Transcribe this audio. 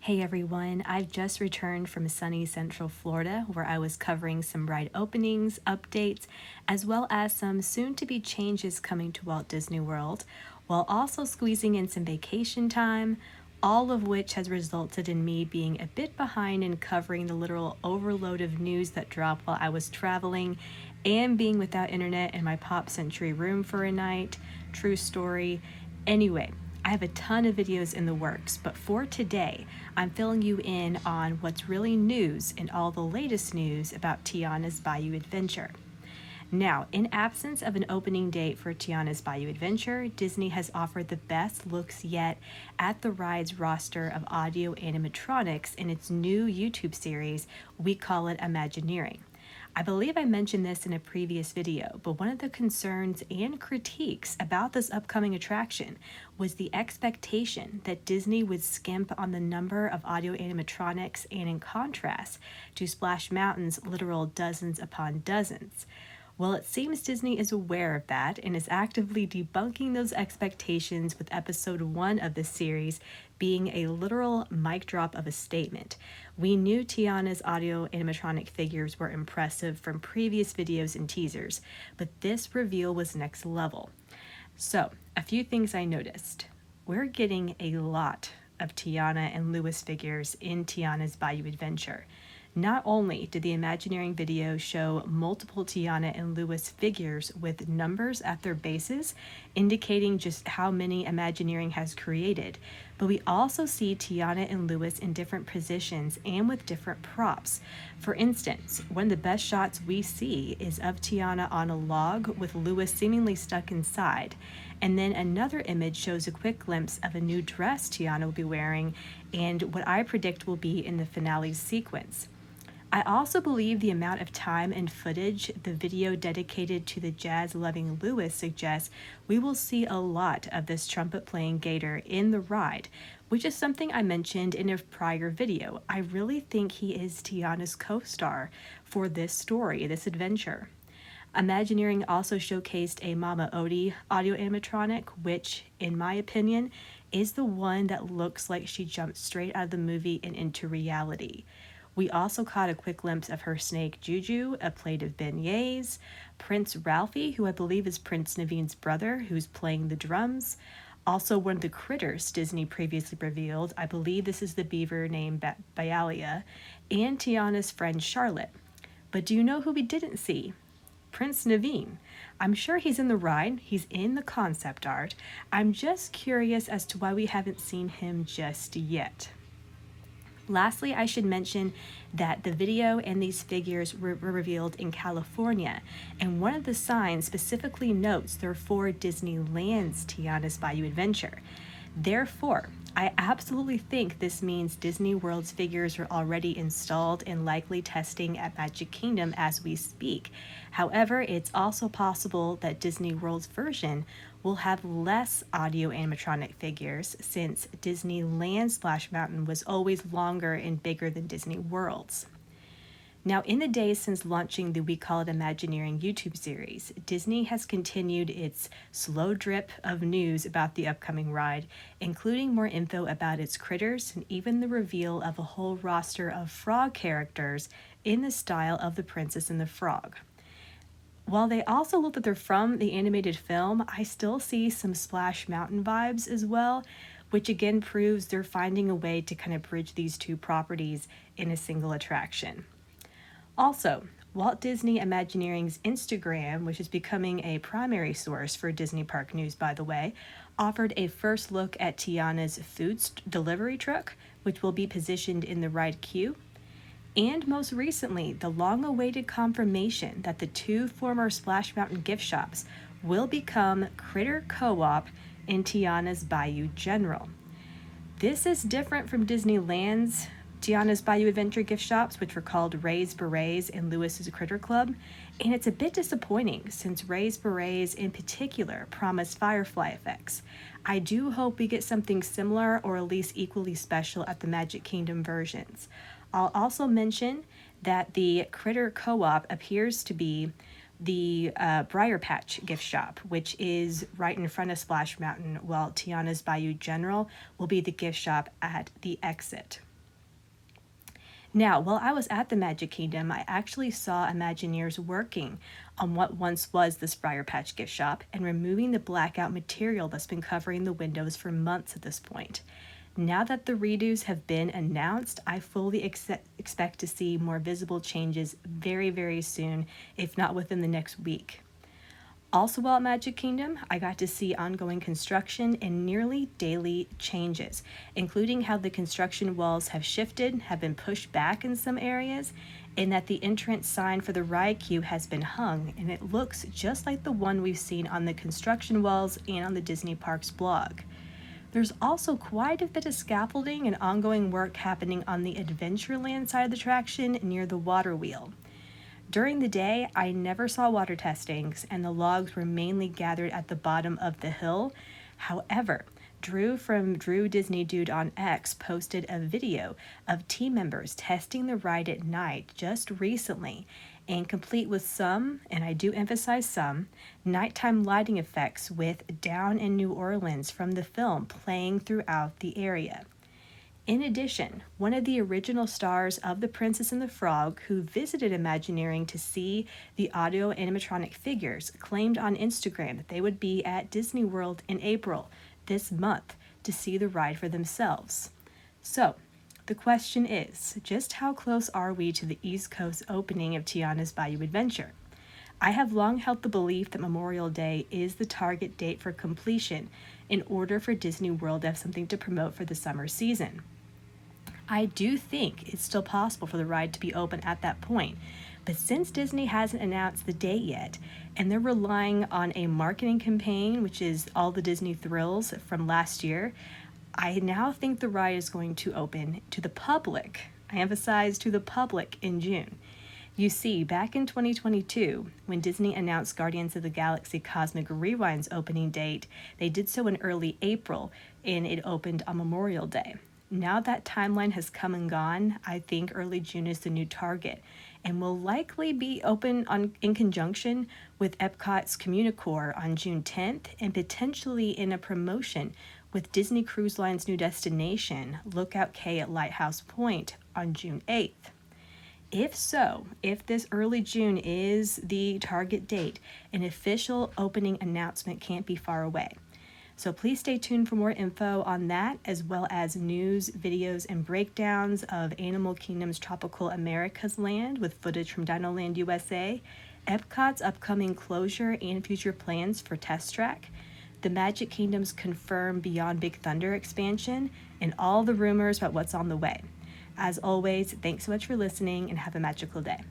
Hey everyone, I've just returned from sunny Central Florida where I was covering some ride openings, updates, as well as some soon to be changes coming to Walt Disney World, while also squeezing in some vacation time, all of which has resulted in me being a bit behind in covering the literal overload of news that dropped while I was traveling and being without internet in my Pop Century room for a night. True story. Anyway, I have a ton of videos in the works, but for today, I'm filling you in on what's really news and all the latest news about Tiana's Bayou Adventure. Now, in absence of an opening date for Tiana's Bayou Adventure, Disney has offered the best looks yet at the ride's roster of audio-animatronics in its new YouTube series. We call it Imagineering. I believe I mentioned this in a previous video, but one of the concerns and critiques about this upcoming attraction was the expectation that Disney would skimp on the number of audio animatronics, and in contrast to Splash Mountain's literal dozens upon dozens. Well, it seems Disney is aware of that and is actively debunking those expectations, with episode 1 of this series being a literal mic drop of a statement. We knew Tiana's audio animatronic figures were impressive from previous videos and teasers, but this reveal was next level. So, a few things I noticed. We're getting a lot of Tiana and Louis figures in Tiana's Bayou Adventure. Not only did the Imagineering video show multiple Tiana and Louis figures with numbers at their bases, indicating just how many Imagineering has created, but we also see Tiana and Louis in different positions and with different props. For instance, one of the best shots we see is of Tiana on a log with Louis seemingly stuck inside. And then another image shows a quick glimpse of a new dress Tiana will be wearing and what I predict will be in the finale sequence. I also believe the amount of time and footage the video dedicated to the jazz-loving Louis suggests we will see a lot of this trumpet-playing gator in the ride, which is something I mentioned in a prior video. I really think he is Tiana's co-star for this story, this adventure. Imagineering also showcased a Mama Odie audio animatronic, which, in my opinion, is the one that looks like she jumped straight out of the movie and into reality. We also caught a quick glimpse of her snake Juju, a plate of beignets, Prince Ralphie, who I believe is Prince Naveen's brother, who's playing the drums. Also, one of the critters Disney previously revealed, I believe this is the beaver named Bayou, and Tiana's friend Charlotte. But do you know who we didn't see? Prince Naveen. I'm sure he's in the ride, he's in the concept art. I'm just curious as to why we haven't seen him just yet. Lastly, I should mention that the video and these figures were revealed in California, and one of the signs specifically notes they're for Disneyland's Tiana's Bayou Adventure. Therefore, I absolutely think this means Disney World's figures are already installed and likely testing at Magic Kingdom as we speak. However, it's also possible that Disney World's version will have less audio animatronic figures, since Disneyland Splash Mountain was always longer and bigger than Disney World's. Now, in the days since launching the We Call It Imagineering YouTube series, Disney has continued its slow drip of news about the upcoming ride, including more info about its critters and even the reveal of a whole roster of frog characters in the style of The Princess and the Frog. While they also look that they're from the animated film, I still see some Splash Mountain vibes as well, which again proves they're finding a way to kind of bridge these two properties in a single attraction. Also, Walt Disney Imagineering's Instagram, which is becoming a primary source for Disney Park news by the way, offered a first look at Tiana's food delivery truck, which will be positioned in the ride queue. And most recently, the long-awaited confirmation that the two former Splash Mountain gift shops will become Critter Co-op in Tiana's Bayou General. This is different from Disneyland's Tiana's Bayou Adventure gift shops, which were called Ray's Berets and Lewis's Critter Club, and it's a bit disappointing since Ray's Berets in particular promised firefly effects. I do hope we get something similar or at least equally special at the Magic Kingdom versions. I'll also mention that the Critter Co-op appears to be the Briar Patch gift shop, which is right in front of Splash Mountain, while Tiana's Bayou General will be the gift shop at the exit. Now, while I was at the Magic Kingdom, I actually saw Imagineers working on what once was the Briar Patch gift shop and removing the blackout material that's been covering the windows for months at this point. Now that the redos have been announced, I fully expect to see more visible changes very, very soon, if not within the next week. Also, while at Magic Kingdom, I got to see ongoing construction and nearly daily changes, including how the construction walls have shifted, have been pushed back in some areas, and that the entrance sign for the ride queue has been hung, and it looks just like the one we've seen on the construction walls and on the Disney Parks blog. There's also quite a bit of scaffolding and ongoing work happening on the Adventureland side of the attraction near the water wheel. During the day, I never saw water testings, and the logs were mainly gathered at the bottom of the hill. However, Drew from Drew Disney Dude on X posted a video of team members testing the ride at night just recently, and complete with some, and I do emphasize some, nighttime lighting effects with Down in New Orleans from the film playing throughout the area. In addition, one of the original stars of The Princess and the Frog, who visited Imagineering to see the audio-animatronic figures, claimed on Instagram that they would be at Disney World in April this month to see the ride for themselves. So, the question is, just how close are we to the East Coast opening of Tiana's Bayou Adventure? I have long held the belief that Memorial Day is the target date for completion in order for Disney World to have something to promote for the summer season. I do think it's still possible for the ride to be open at that point, but since Disney hasn't announced the date yet, and they're relying on a marketing campaign, which is All the Disney Thrills from last year, I now think the ride is going to open to the public. I emphasize to the public in June. You see, back in 2022, when Disney announced Guardians of the Galaxy Cosmic Rewind's opening date, they did so in early April, and it opened on Memorial Day. Now that timeline has come and gone, I think early June is the new target, and will likely be open in conjunction with Epcot's Communicore on June 10th, and potentially in a promotion with Disney Cruise Line's new destination, Lookout Cay at Lighthouse Point, on June 8th. If so, if this early June is the target date, an official opening announcement can't be far away. So please stay tuned for more info on that, as well as news, videos, and breakdowns of Animal Kingdom's Tropical America's Land with footage from Dinoland USA, Epcot's upcoming closure and future plans for Test Track, the Magic Kingdom's confirmed Beyond Big Thunder expansion, and all the rumors about what's on the way. As always, thanks so much for listening and have a magical day.